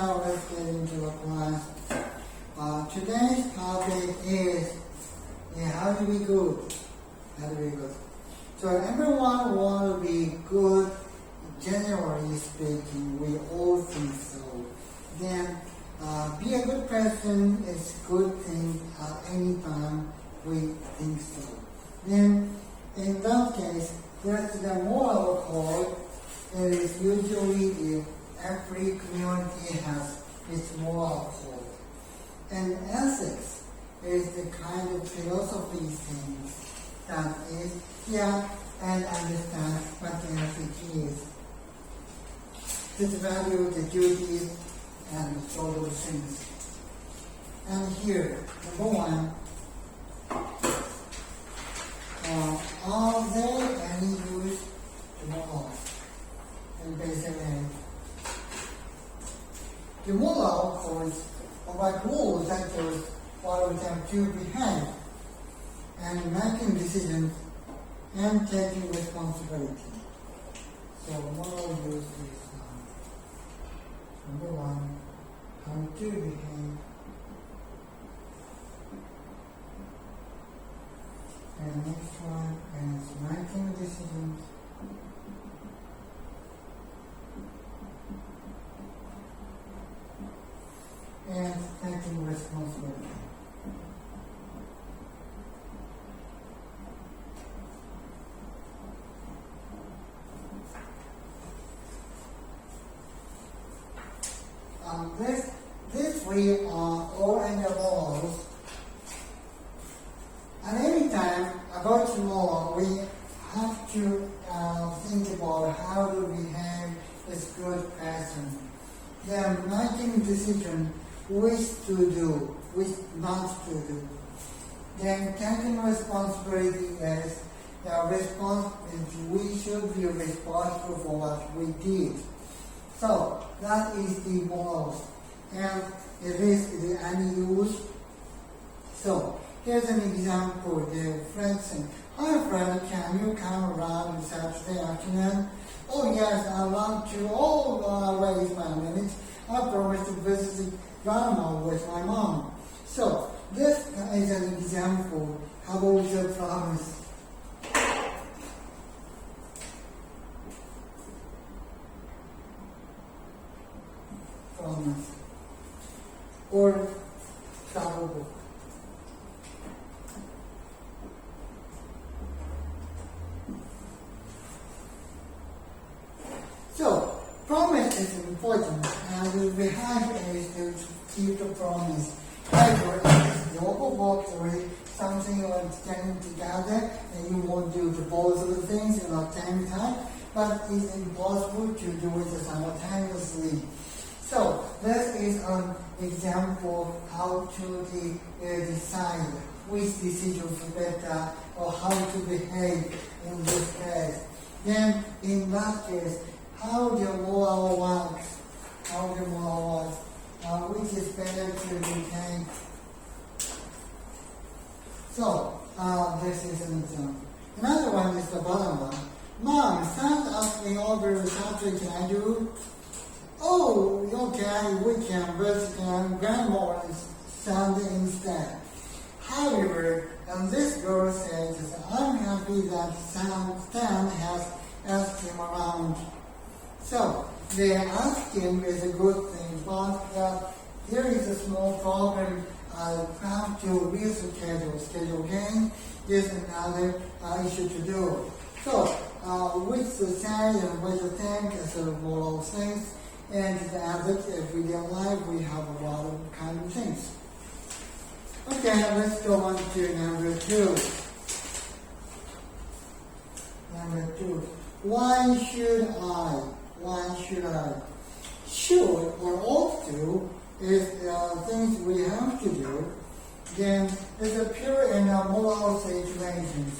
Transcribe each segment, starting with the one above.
now let's get into the class. Today's topic is how to be good. How to be good. So everyone want to be good. Generally speaking, we all think so. Then be a good person is good thing anytime we think so. Then in that case, there's the moral code. It is usually every community has its moral code. And ethics is the kind of philosophy things that is here and understand what the ethic is. This value, the duties, and all those things. And here, number one, are there any use to morals? And basically, the moral codes provide rules that goes follow them to behave and making decisions and taking responsibility. So moral use is number one, how to behave, and next one is making decisions and taking responsibility. These three are all in the morals. And any time about moral, we have to think about how to behave as good person. Then making decision which to do, which not to do. Then taking responsibility as we should be responsible for what we did. So that is the morals. And it is the any use. So here's an example. The friend saying, "Hi friend, can you come around on Saturday afternoon?" "Oh yes, I want to raise my minutes. I promised to visit grandma with my mom." So this is an example. How about the promise? Promise. Or travel book. So, promise is important, and we have is to keep the promise. However, if it's your book or something like getting together, and you won't do the both of the things at the same time, but it's impossible to do it simultaneously. So, this is an example how to decide which decision is better or how to behave in this case. Then, in that case, how the moral works, which is better to behave. So, this is an example. Another one is the bottom one. "Mom, stand up in order Saturday, can I do?" "Oh, okay, we can, but grandma stand instead." However, and this girl says, "I'm happy that Stan has asked him around." So, the asking is a good thing, but there is a small problem. Have to schedule again is another issue to do. So, with the say and with the think is a moral things, and the ethics everyday life we have a lot of kind of things. Okay, let's go on to number two. Number two. Why should I? Should or ought to is things we have to do. Then it's a pure and moral situations.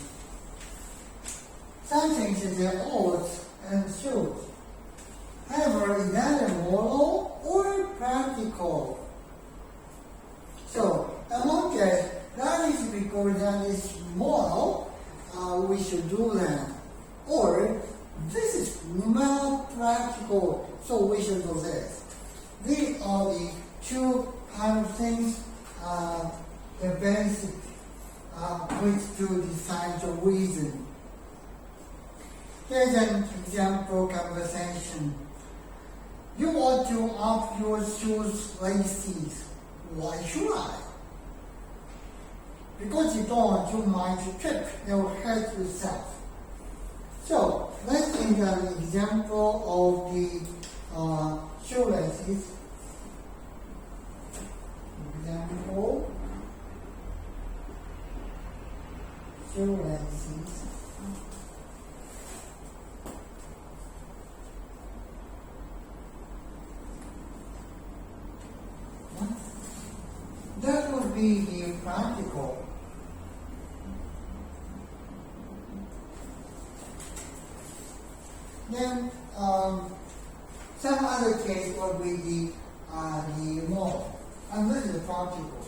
Some things is the ought and should. However, is that a moral or practical? So, among us, that is because that is moral, we should do that. Or, this is not practical, so we should do this. The are the two kind of things, the basic which to decide the reason. Here's an example conversation. You want to up your shoes laces. Why should I? Because you don't, you might trip, you'll hurt yourself. So let's think an example of the shoelaces. Example, shoelaces. That would be the practical. Then some other case would be the moral. And this is practical.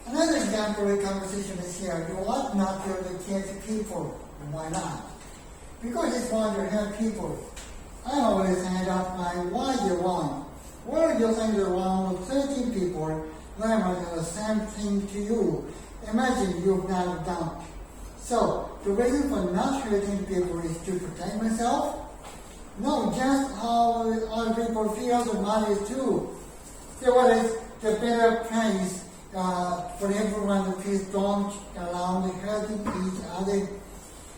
Another example of conversation is here. You ought not to educate people. Why not? Because it's want to help people. I always hand out my why you want. Well, you think around 13 people, they might do the same thing to you. Imagine you've not done. So, the reason for not hurting people is to protect myself? No, just how other people feel about it too. So what is the better place for everyone to please don't allow the hurting each other?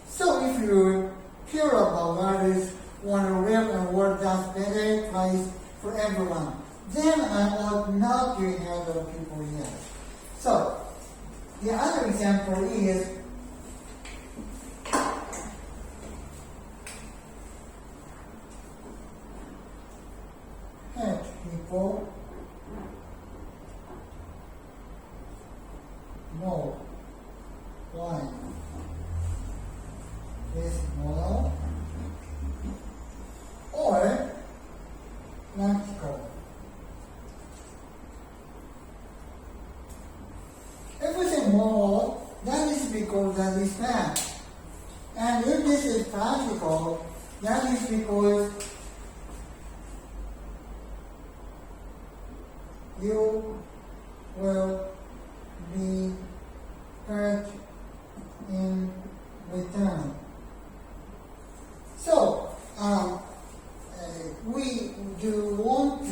So if you care about what is want to live and work that's better place for everyone, then I ought not to hurt other people yet. So the other example is hurt people know why is moral or practical. If we say moral, that is because that is bad. And if this is practical, that is because you will be hurt in return. So, we do want be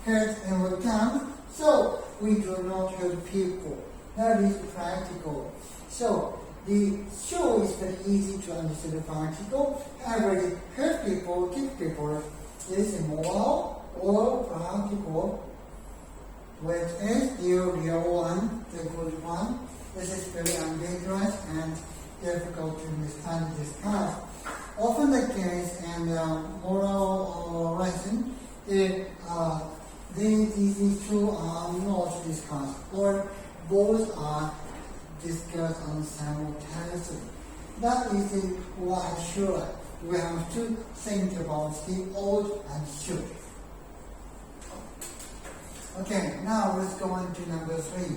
hurt in return, so we do not hurt people. That is practical. So, the show is very easy to understand the practical. However, the hurt people, kick people, is immoral or practical, which is the real one, the good one. This is very ambiguous and difficult to understand and discuss. Often the case and moral lesson, these two are not discussed, or both are discussed on simultaneously. That is why should we have to think about the ought and should. Okay, now let's go on to number 3.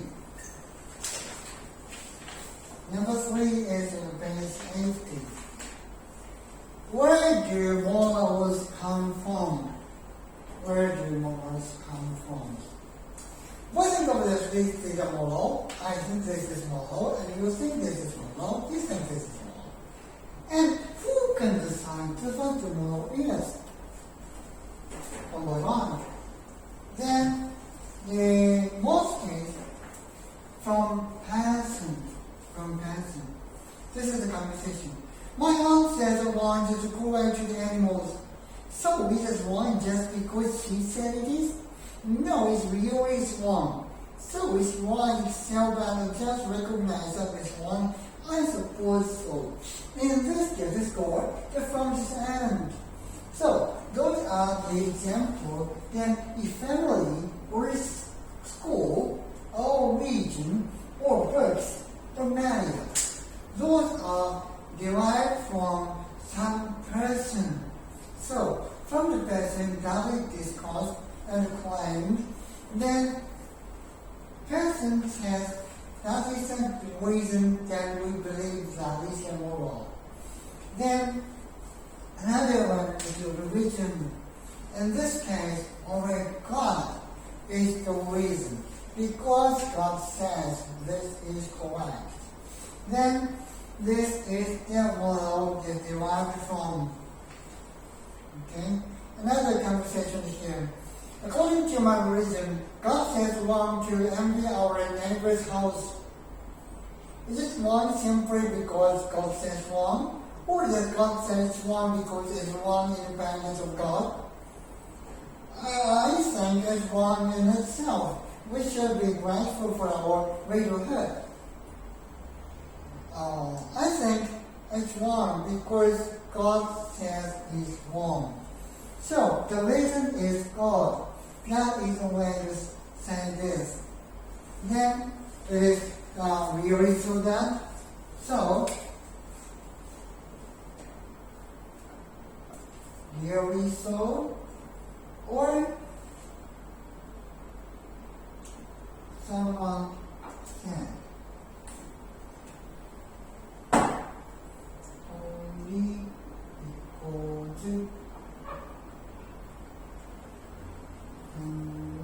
Number 3 is base safety. Where do morals come from? Where do morals come from? When you think of this, this is a moral, I think this is moral, and you think this is moral, you think this is moral. And who can decide what the moral is? Number 1. Then, the most case from person. This is the conversation. My aunt says wine is cruel to the animals. So is it wrong just because she said it is? No, it's really wrong. So is wrong itself and just recognize that it's wrong? I suppose so. In this case, it's called the from this end. So those are the examples. Then if family or school or region or books or manual, those are derived from some person. So from the person that is discussed and claimed, then person says that is the reason that we believe that is immoral. Then Another one is the religion. In this case, only God is the reason. Because God says this is correct, then this is the world is derived from. Okay? Another conversation here. According to my religion, God says wrong to empty our neighbor's house. Is it wrong simply because God says wrong? Or does God says wrong because it's wrong independent of God? I think it's wrong in itself. We should be grateful for our widowhood. I think it's wrong because God says it's wrong. So the reason is God. That is the way to say this. Then it is really so that. So really so, or someone said. Only equal to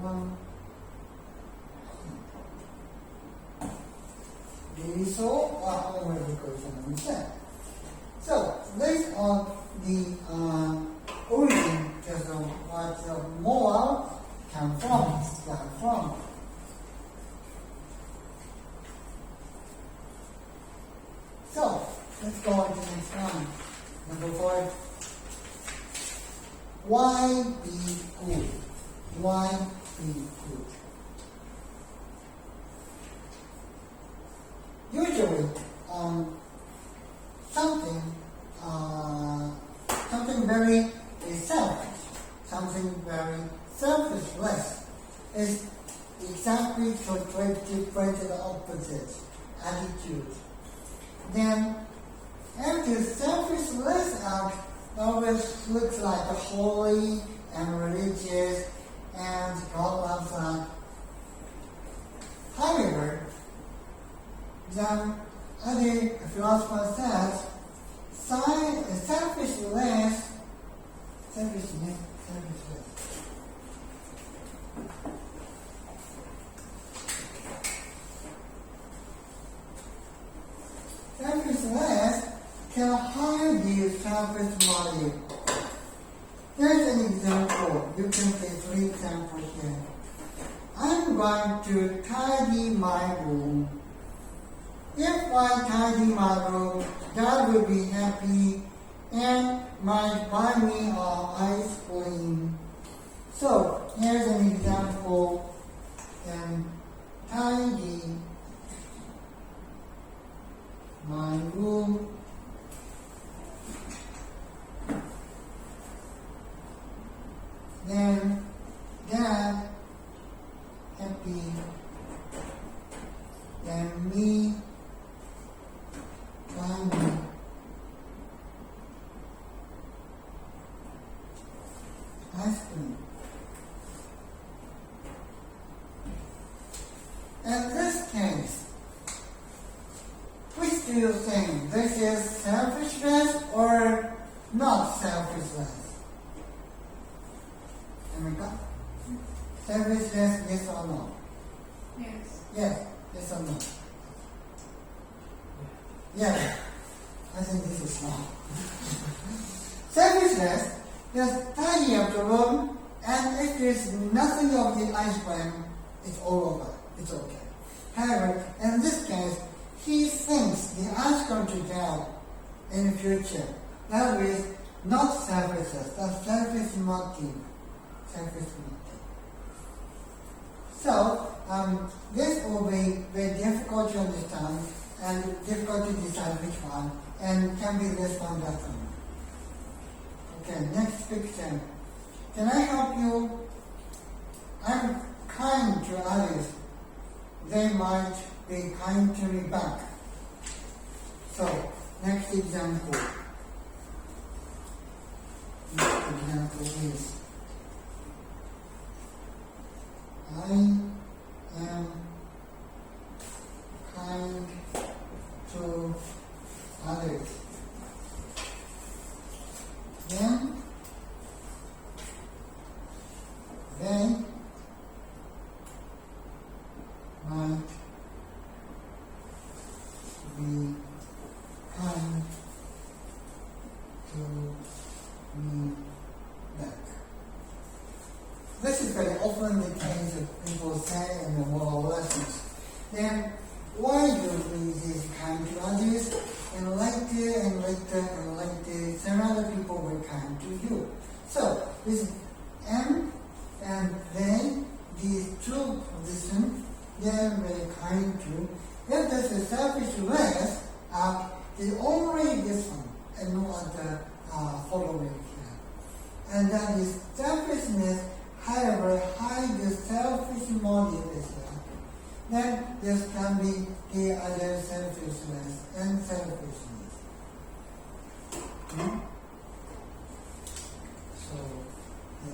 one. Really so, or only because someone said. So based on the origin, just what the moral come from. So let's go on to the next one. Number 4. Why be good? Why be good? Usually, something very selfish, something very selfless is exactly the opposite attitude. Then, after selfless act always looks like a holy and religious and God loves that. However, then other philosopher says selfishness. Selfishness can hide the selfish motive. Here's an example. You can see 3 examples here. I'm going to tidy my room. If I tidy my room, God will be happy and might buy me ice cream. So here's an example. Tidy my room. Then God happy. Then me buy me ice cream. In this case, which do you think? This is selfishness or not selfishness? America? Selfishness, yes or no? Yes. Yes or no? Yes. I think this is wrong. Selfishness just tidy up the room, and if there's nothing of the ice cream, it's all over. It's okay. However, in this case, he thinks the ice cream to get in the future. That is not selfishness. That's selfish motive. So, this will be very difficult to understand and difficult to decide which one, and can be this one, that one. Okay, next picture. Can I help you? I'm kind to others. They might be kind to me back. So, next example. Next example is I am kind to others. this is very often the case of people say in the moral lessons. Then why do we this kind to others, and later and later and later some other people were kind to you? So with M and then these two positions, they are very kind to. If there's a selfishness, is only this one and no other following here. And then this selfishness, however, hide the selfish motive as well. Then there can be the other selfishness and selfishness. So the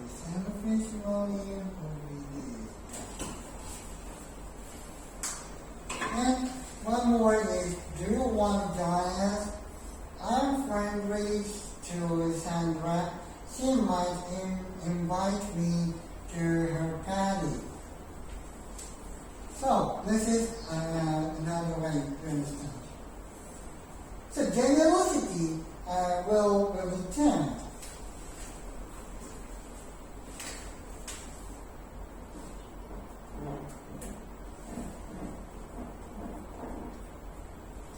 selfish motive will be this. And one more is, do you want to join us? I'm friendly to Sandra. She might invite me to her party. So this is another way to understand. So generosity will return.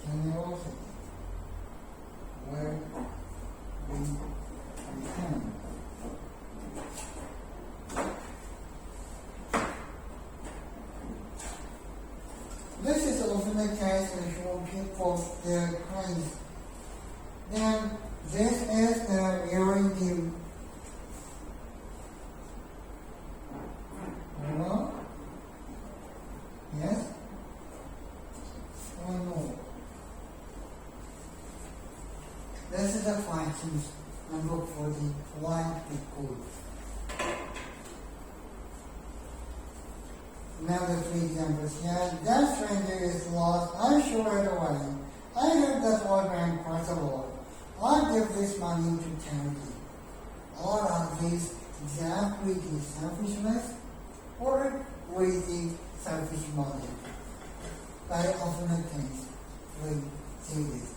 Generosity will return. This is often the case when people their Christ. Then this is the reality. Hello? Yes? Or no? This is the functions number 41 code. Now the three examples here. That stranger is lost. I show it away. I heard that all grand parts of all. I'll give this money to charity. All of these exactly the selfishness or with the selfish motive. Very often the case we see this.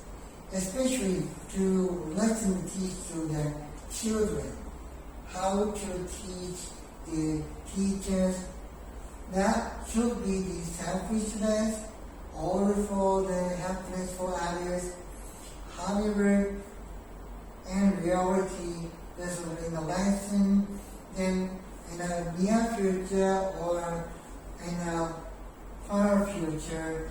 Especially to lesson teach to the children. How to teach the teachers. That should be the selfishness or for the helpless for others. However, in reality, this will be in a lesson, then in a near future or in a far future,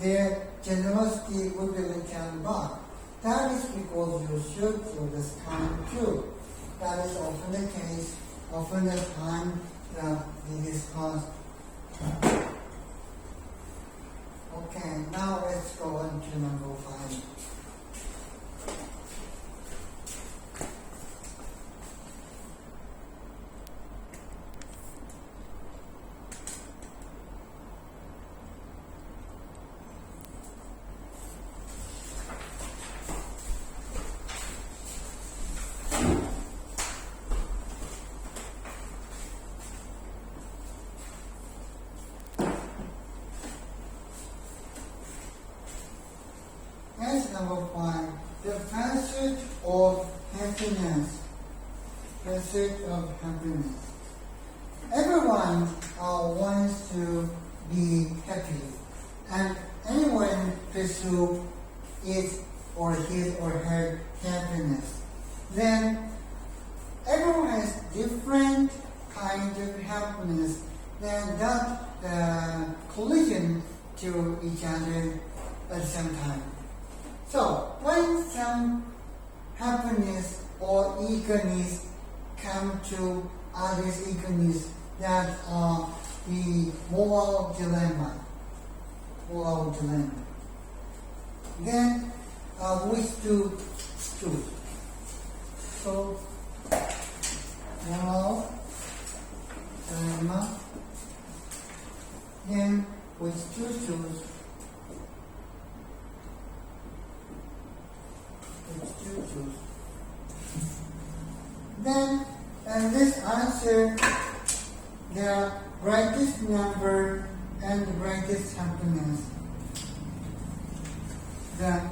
their generosity will be returned back. That is because you should do this kind too. That is often the case, often the time we discuss. Okay, now let's go on to number 5. Number 5, the pursuit of happiness. Pursuit of happiness. Everyone wants to be happy, and anyone pursue it or his or her happiness. Then everyone has different kinds of happiness. Then that collision to each other at the same time. So, when some happiness or eagerness come to others' eagerness, that the moral dilemma. Then, which to choose? So, moral dilemma. Then, which to choose? Then, this answer, the brightest number and the brightest happiness. The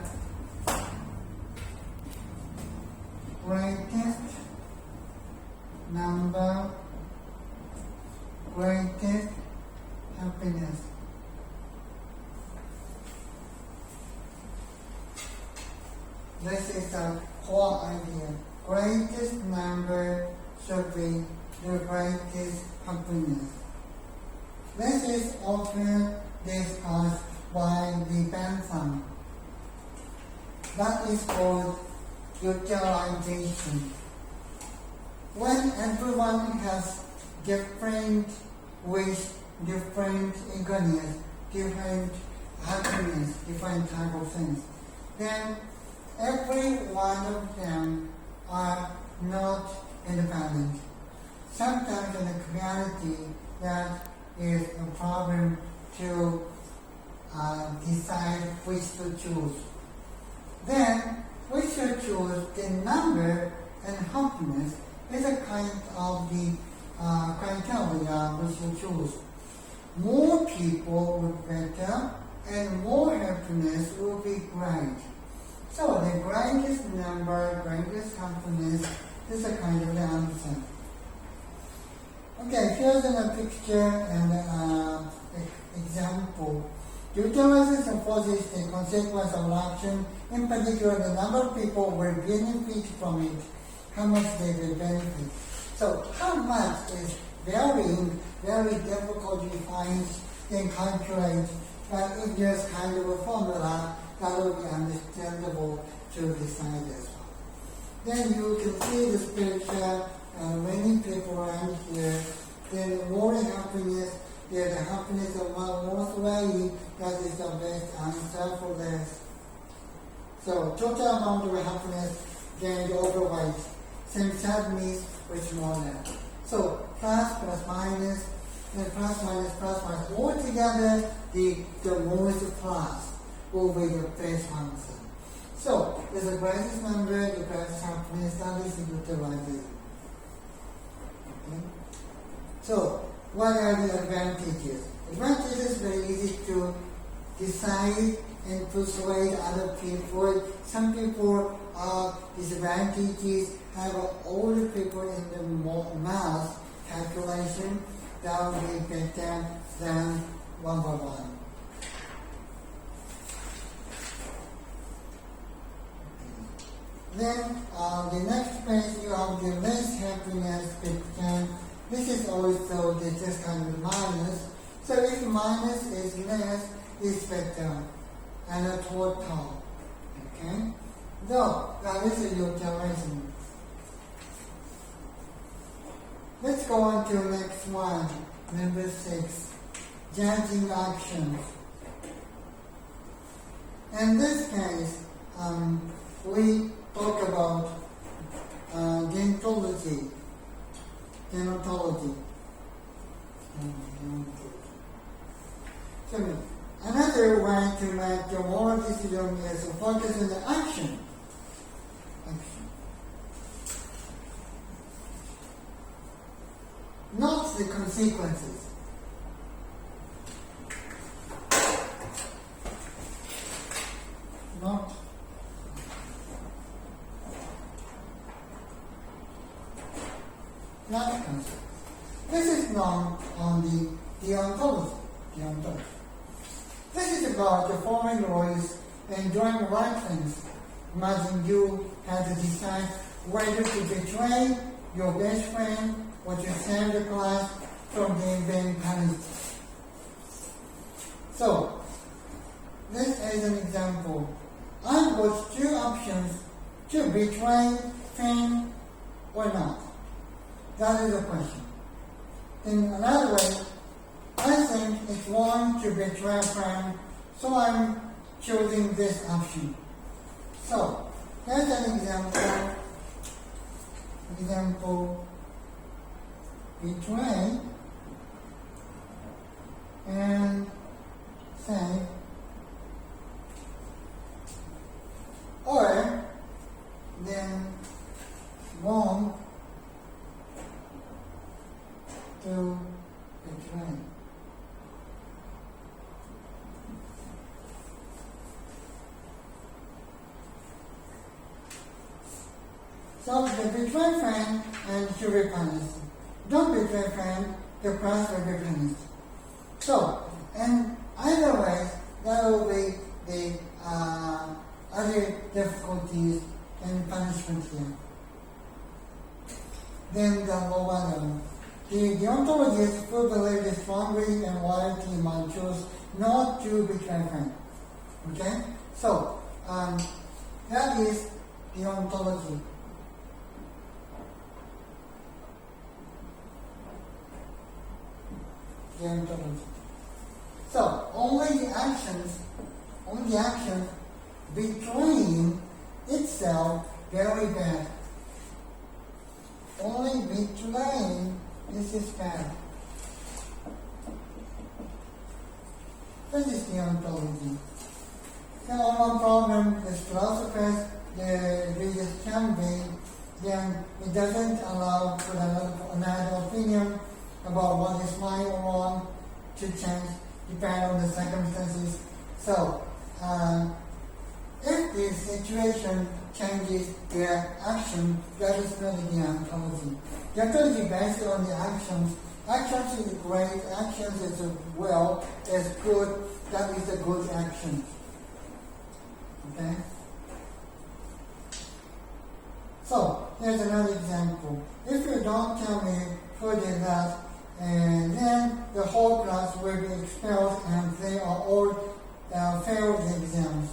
brightest number should be the greatest happiness. This is often discussed by the Bentham. That is called utilization. When everyone has different wish, different eagerness, different happiness, different type of things, then every one of them are not independent. Sometimes in a community that is a problem to decide which to choose. Then we should choose the number and happiness is a kind of the criteria we should choose. More people would better and more happiness will be great. So the greatest number, greatest happiness is a kind of the answer. Okay, here's a picture and example. Utilizing supposes the consequence of action, in particular the number of people will benefit from it, how much they will benefit. So how much is very difficult to find and calculate, but if there's kind of a formula, that will be understandable to decide as well. Then you can see this picture, many people around here, then more happiness, the happiness of one most way, that is the best answer for this. So total amount of happiness gained overweight, same sadness which more than. So plus minus, and plus minus, all together the most plus will be the best answer. So there's the greatest number, the greatest happiness, that is the utilization. Okay? So what are the advantages? Advantages is very easy to decide and persuade other people. Some people are disadvantages, have all the people in the math calculation that will be better than one by one. Then the next page you have the less happiness picture. This is also just kind of minus. So if minus is less, it's better and a total. Okay? So that is a utilization. Let's go on to the next one, number 6, judging actions. In this case, we talk about deontology. So another way to make the moral decision is to focus on the action. Not the consequences. Not consequences. This is known on the deontology. This is about the following rules and doing the right things. Imagine you had to decide whether to betray your best friend or to save the class from being punished. So, this is an example. I got 2 options to betray friend or not. That is the question. In another way, I think it's wrong to betray a friend, so I'm choosing this option. So, here's an example. Betray and save, or then wrong to betray. So the betray friend and should be punished. Don't betray friend, the class will be punished. So, and either way, that will be the other difficulties and punishment here. then the lower one. The deontologists who believe the strong reason and loyalty might choose not to betray friend. Okay? So, that is deontology. Deontology. So, only the actions betraying itself very bad. Only betraying this is bad. This is deontology. The one problem is philosophers, the religious can be, then it doesn't allow for another opinion about what is right or wrong to change, depending on the circumstances. So, if the situation changes their action, that is not deontology. Deontology based on the actions. Actions is great, actions is well, is good, that is a good action. Okay? So, here's another example. If you don't tell me who did that, and then the whole class will be expelled and they are all failed the exams.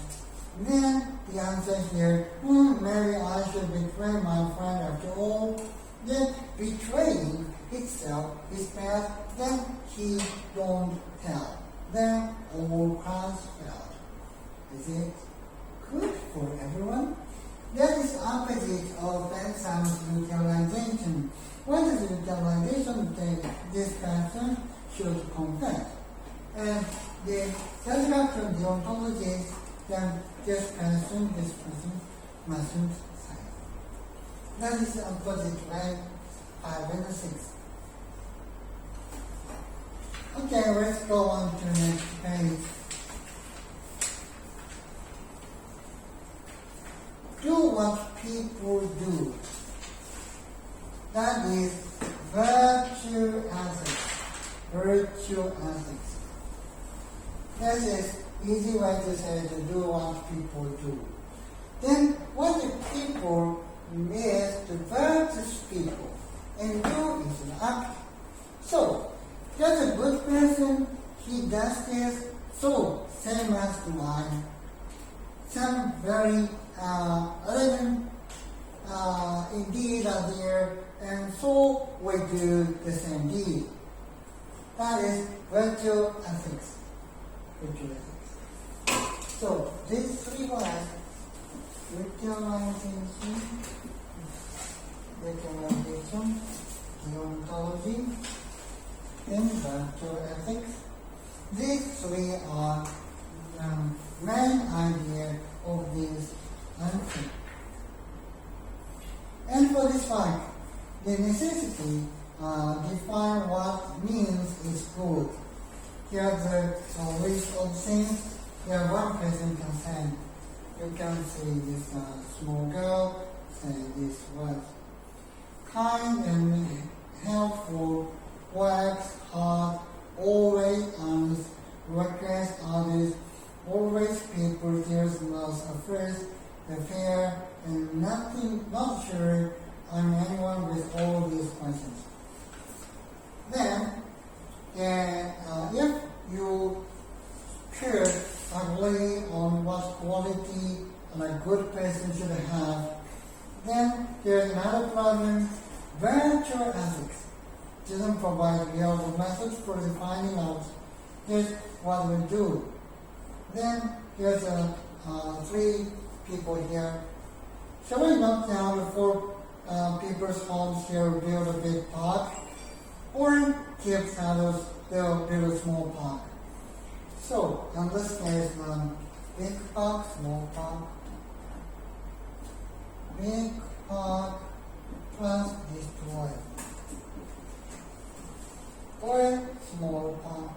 Then the answer here, maybe I should betray my friend after all. Then betraying itself is bad, then he don't tell. Then all class failed. Is it good for everyone? That is opposite of Benson's utilization. What is utilization? This person should confess. And the satisfaction deontologist, then this person mustn't say. That is the opposite way, 5 and 6. Okay, let's go on to the next page. Do what people do. That is virtue ethics. Virtue ethics. This is easy way to say to do what people do. Then what the people is to virtuous people, and do is an act. So, there's a good person, he does this, so same as do I. Some very elegant indeed are there, and so we do the same deed. That is virtue ethics. Virtue ethics. So these three words, utilization, deontology, and virtue ethics. These three are main idea of this answer. And for this fact, the necessity define what means is good. Here's a list of things that one person can say. You can say this small girl, say this word. Kind and helpful, works hard, always honest, request others, always people there's most afraid, the fear, and not sure on anyone with all these questions. Then, if you could agree on what quality a good person should have, then there's another problem. Virtue ethics doesn't provide real methods for finding out. Here's what we do. Then here's three people here. Shall we knock down the 4 people's homes here, build a big park, or keep others, they'll build a small park? So, in this case, big park, small park. Big park plus destroy. Or small park.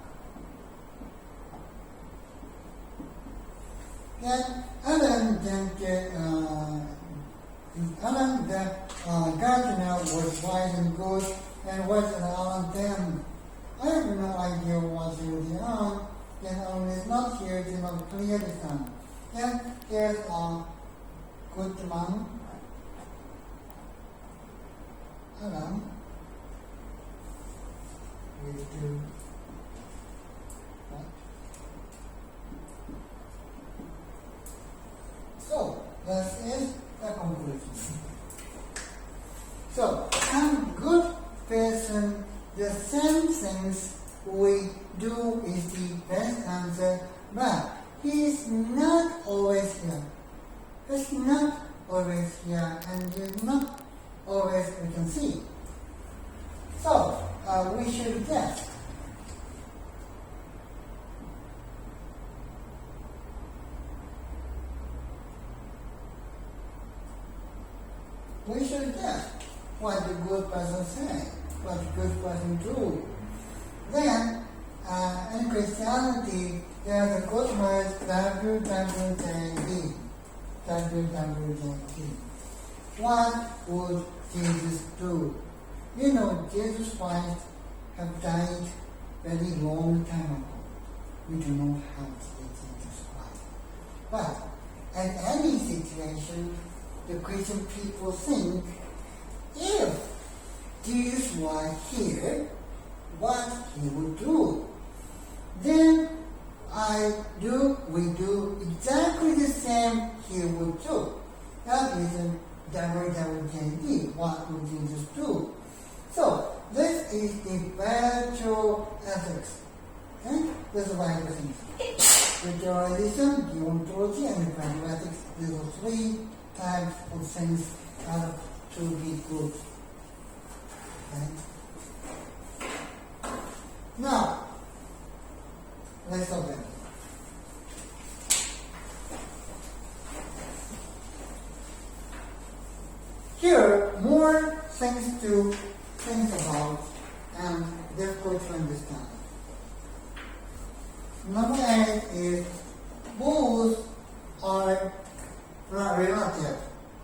Then Alan Gardner was wise and good, and was an Alan then. I have no idea what he was on, then Alan is not here to not clear the sun. Then there's a good man. along with the what? So this is the conclusion. So some good person, the same things we do is the best answer, but he is not always here. He's not always here, and he's not always we can see. So we should guess. We should guess what the good person say, what the good person do. Then, in Christianity, there's a good word WWJD. WWJD. What would Jesus do? You know, Jesus Christ have died very long time ago. We do not have to see Jesus Christ. But in any situation, the Christian people think, if Jesus were here, what he would do? Then we do exactly the same he would do. That is in WWJD, what would Jesus do? So, this is the virtual ethics. Okay? This is why I think. Ritualism, deontology, and virtual ethics. These are three types of things to be good. Okay? Now, let's look at it. Here, more things to think about and difficult to understand. Number 8 is both are relative.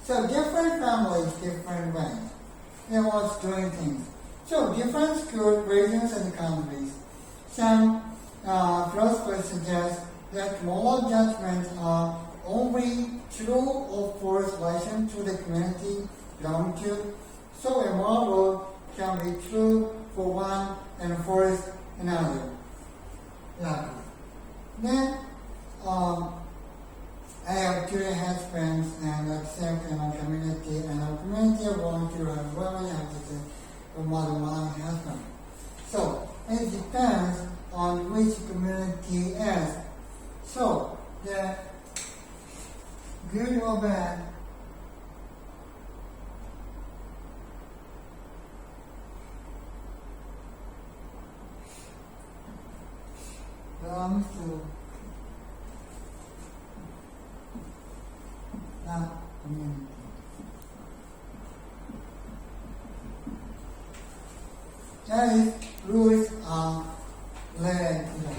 So different families, different ways. They was doing things. So different schools, regions, and countries. Some philosophers suggest that moral judgments are only true or false relation to the community belong to. So a moral can be true for one and false another. Yeah. Then I have two husbands and accept in our community, and our community want to have women have to say more than one husband. So it depends on which community is. So the good or bad belongs to that community. That is, rules are laid down.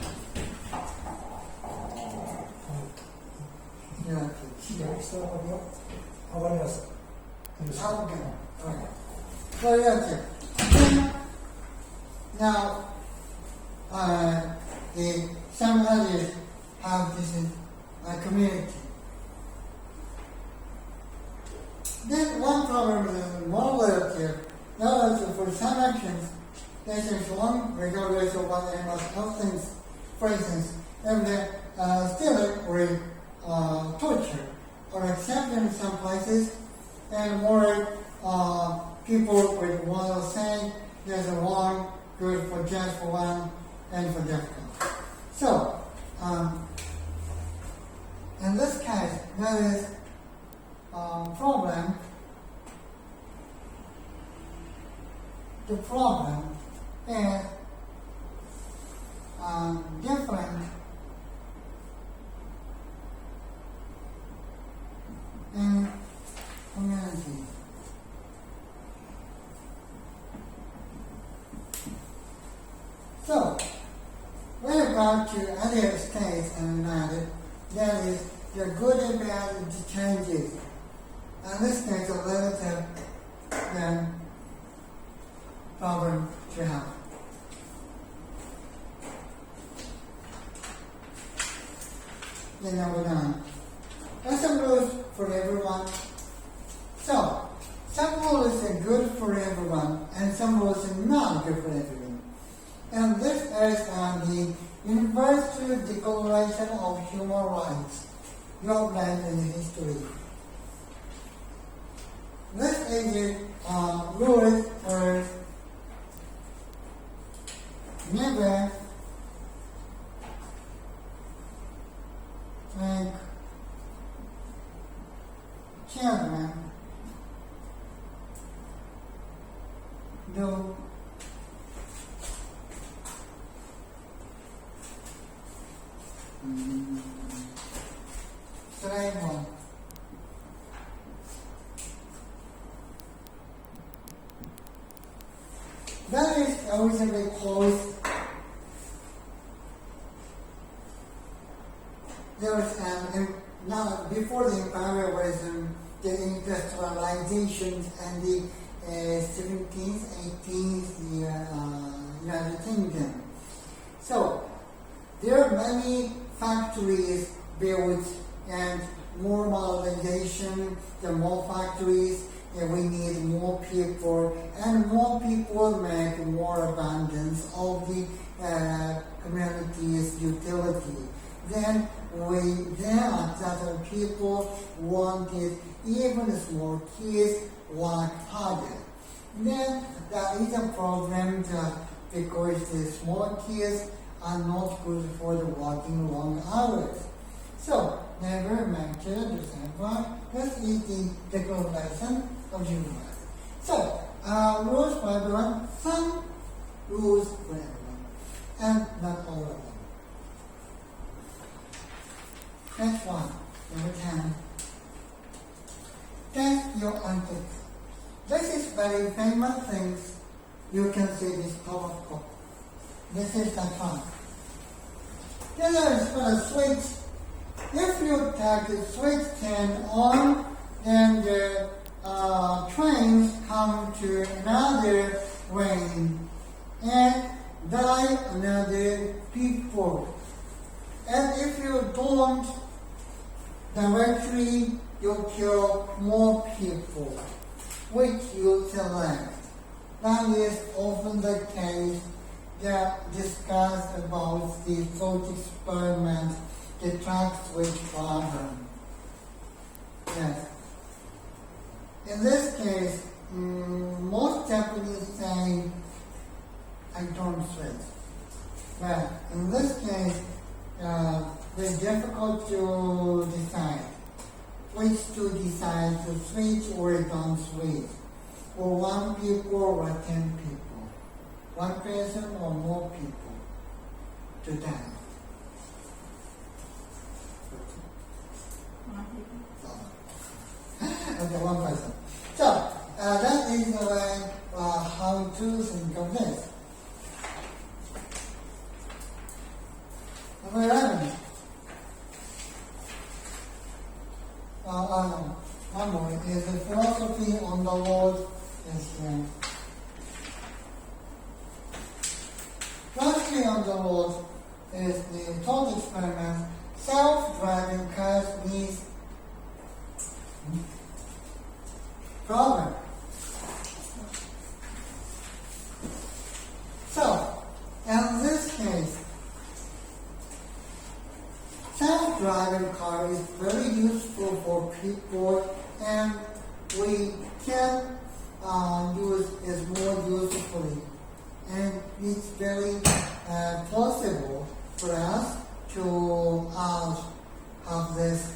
So that's it. Now, some others have this community. Then one problem is more relative. Now, for some actions, there is one regulation of what animals have things. For instance, if they stealing or torture or accept in some places, and more people would want to say there's a wrong, good for just for one and for difficult. So, in this case, there is a problem. The problem is different in community. So, when you go to other states and United, that is the good and bad changes. And this makes a relative problem to have. Then number 9. There's some rules for everyone. So, some rules are good for everyone, and some rules are not good for everyone. And this is the Universal Declaration of Human Rights, your land and history. This is the rules for never make children do slavery. That is originally called there was now before the imperialism, the industrialization and the 17th, 18th United Kingdom. So there are many factories built and more modernization, there are more factories, and we need more people, and more people make more abundance of the community's utility. Then other people wanted even small kids work harder. Then there is a problem because the small kids are not good for the working long hours. So never make children work. This is the Declaration of Human Rights. So rules for everyone, some rules for everyone, and not all of them. Next one, number 10. Test your antics. This is very famous things. You can see this powerful. This is the one. Then there is for a switch. If you take the switch turn on, then the trains come to another lane and die another people. And if you don't directly, you kill more people, which you select. That is often the case that discussed about the thought experiment, the track switch problem. Yes. In this case, most Japanese say, I don't switch. But in this case, very difficult to decide which to decide to switch or don't switch, or 1 people or 10 people, 1 person or more people to die. Okay, 1 person. So that is the way how to think of this. Number 11. One more is the philosophy on the Lord is here. Philosophy on the Lord is the thought experiment. Self-driving cars needs problem. So, in this case, self-driving car is very useful for people, and we can use it more usefully. And it's very possible for us to have this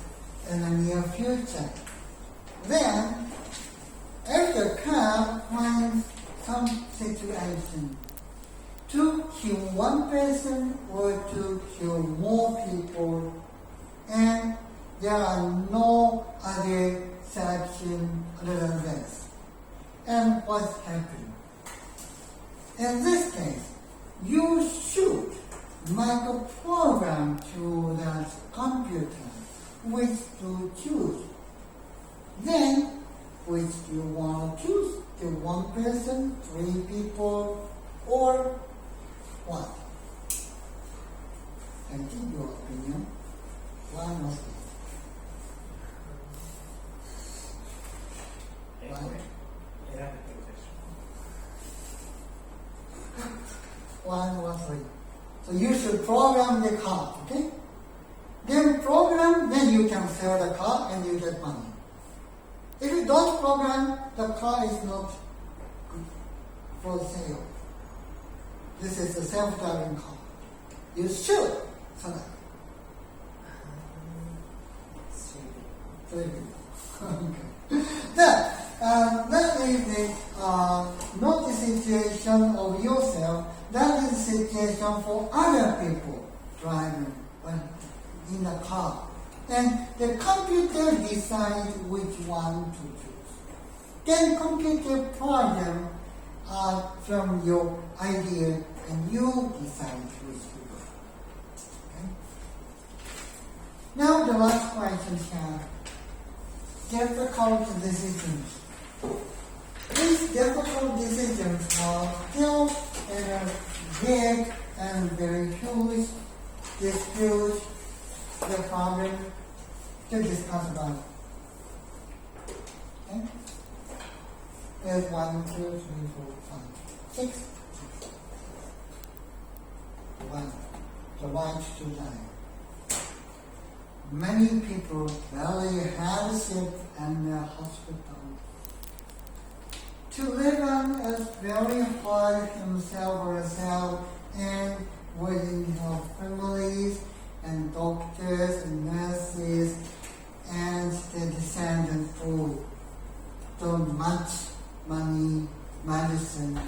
in the near future. Then, if the car finds some situation to kill 1 person or to kill more people, and there are no other selection other than this. And what's happening? In this case, you should make a program to that computer which to choose. Then, which do you want to choose? The 1 person, 3 people, or what? And give your opinion. One of these. 1 or 3. So you should program the car, okay? Then program, then you can sell the car and you get money. If you don't program, the car is not good for sale. This is a self-driving car. You should select. 3. Okay. That is the not the situation of yourself, that is the situation for other people driving in the car. And the computer decides which one to choose. Then computer program from your idea and you decide which to go. Okay? Now the last question here. Difficult decisions. These difficult decisions are still big and very huge dispute the problem to discuss about it. Okay? There's 1, 2, 3, 4, 5, 6. 1. The right to die. Many people very hardship and hospital. To live on is very hard himself or herself and within her families and doctors and nurses and the descendants for so much money, medicine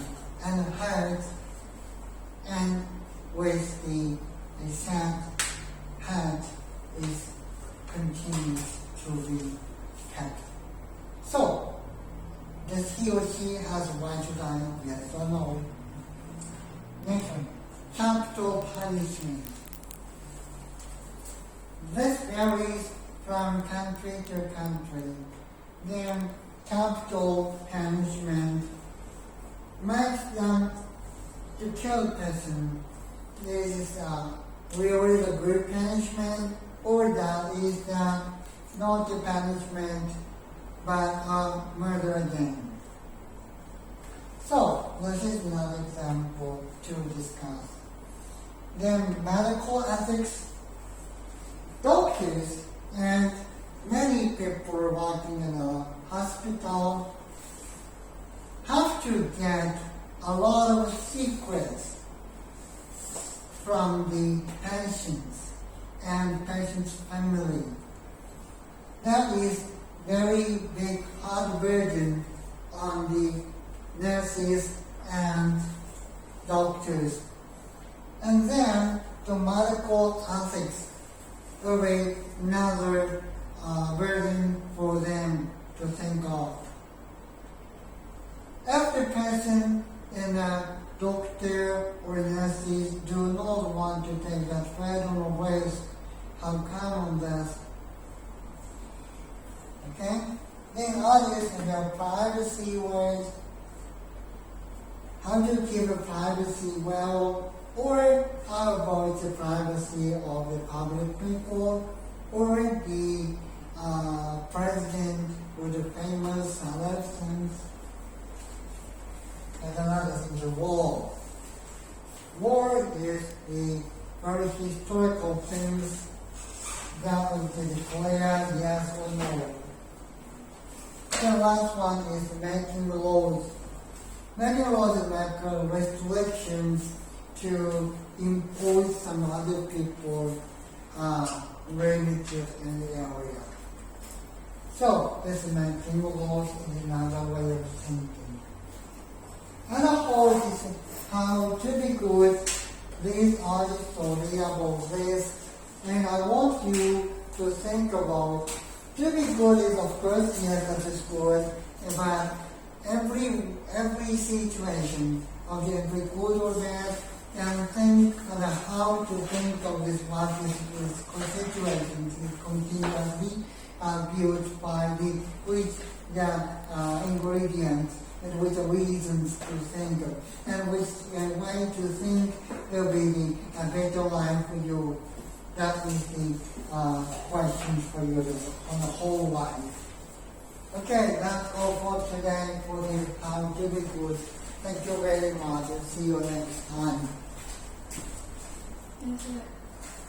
and hurt and with the sad hurt is continues to be kept. So, does he or she has a right to die? Yes or no? Next one, capital punishment. This varies from country to country. Then capital punishment makes them to kill person. This is really the good punishment, or that is not the punishment but murder again. So this is another example to discuss. Then medical ethics. Doctors and many people working in a hospital have to get a lot of secrets from the patients and patient's family. That is very big hard burden on the nurses and doctors. And then the medical ethics will be another burden for them to think of. If the person and a doctor or nurses do not want to take that freedom of risk, how come on this? Okay? Then others have privacy words. How to keep the privacy well, or how about the privacy of the public people, or the president or the famous elections. And another thing, the war. War is the very historical things that will be declared yes or no. The last one is making laws. Making laws is like restrictions to impose some other people relative in the area. So this making laws is another way of thinking. And of course, how to be good. These are the story about this, and I want you to think about to be good is of course yes, that is good, but every situation of every good or bad, and think about how to think of this what is situation is continuously built by the ingredients and with the reasons to think of, and which way to think will be a better life for you. That is the question for you on the whole life. Okay, that's all for today for the how to be good. Thank you very much and see you next time. Is it